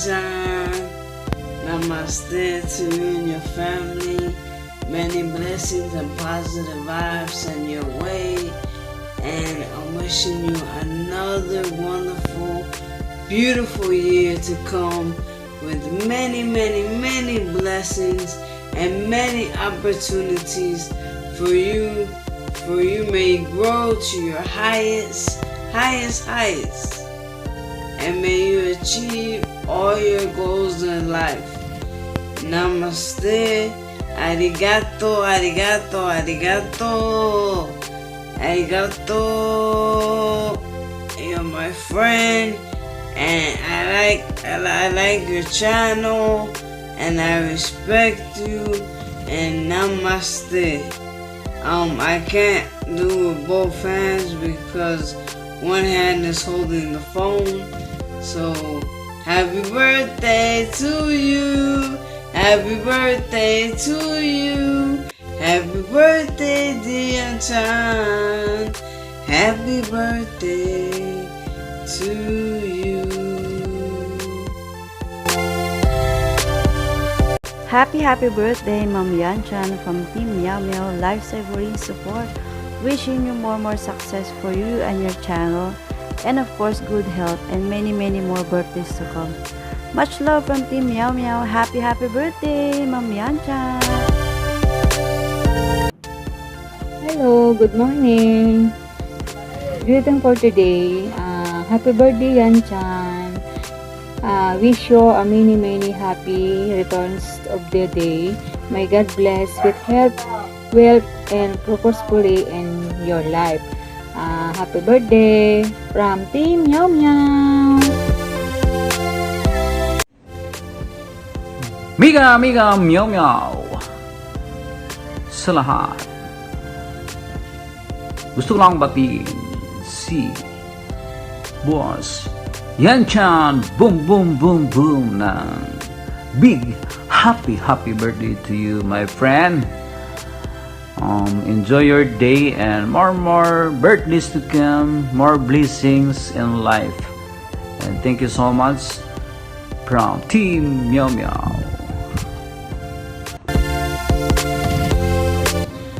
Yanchan. Namaste to you and your family. Many blessings and positive vibes in your way. And I'm wishing you another wonderful, beautiful year to come with many, many, many blessings and many opportunities for you. May grow to your highest, and may you achieve all your goals in life. Namaste, arigato, arigato, arigato, arigato. You're my friend, and I like your channel, and I respect you. And namaste. I can't do with both hands because one hand is holding the phone. So, happy birthday to you. Happy birthday to you. Happy birthday, dear Yanchan. Happy birthday to you. Happy birthday, Ma'am Yanchan from Team Meowmeow Life Savoring Support. Wishing you more success for you and your channel, and of course good health and many more birthdays to come. Much love from Team Meowmeow. Happy birthday, Ma'am Yanchan. Hello, good morning. Greeting for today. Happy birthday, Yanchan. Wish you a many happy returns of the day. May God bless with health, wealth, and prosperity in your life. Happy birthday from Team Meowmeow. Mega Meowmeow sa lahat. Gusto lang batiin si Boss Yanchan boom ng big happy birthday to you, my friend. Enjoy your day and more birthdays to come, more blessings in life. And thank you so much from Team Meowmeow.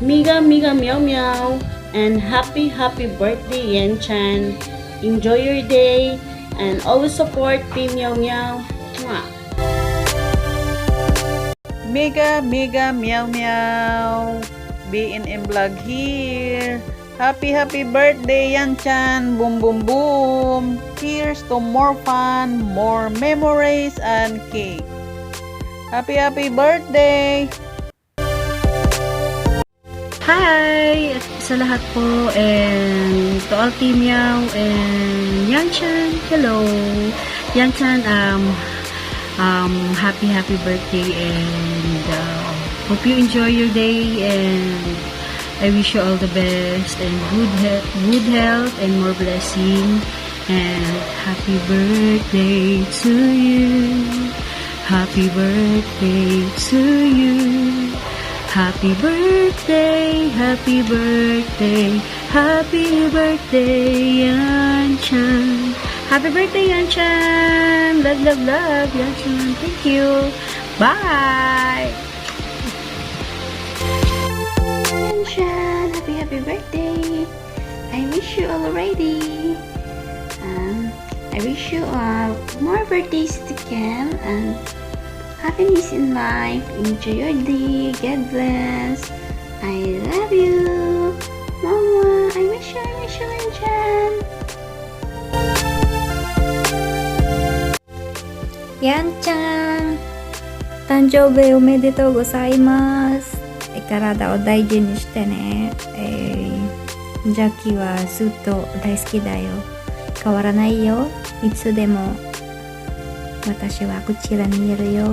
Mega Meowmeow and happy birthday, Yanchan. Enjoy your day and always support Team Meowmeow. Mwah. Mega Meowmeow. BNM vlog here. Happy birthday, Yanchan. Boom. Here's to more fun, more memories, and cake. Happy birthday. Hi sa lahat po, and to all Team Meow and Yanchan. Hello, Yanchan. Happy birthday, and hope you enjoy your day, and I wish you all the best and good health and more blessing. And happy birthday to you. Happy birthday to you. Happy birthday, happy birthday Yanchan. Happy birthday, Yanchan. Love, Yanchan. Thank you. Bye. Yanchan, happy birthday. I wish you already. I wish you more birthdays to come and happiness in life. Enjoy your day. God bless. I love you. Mama, I wish you, Yanchan. Yanchan, 誕生日おめでとうございます。体を大事にしてね。ジャッキーはずっと大好きだよ。変わらないよ。いつでも私はこちらにいるよ。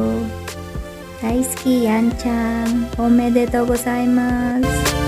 大好き、ヤンちゃん。おめでとうございます。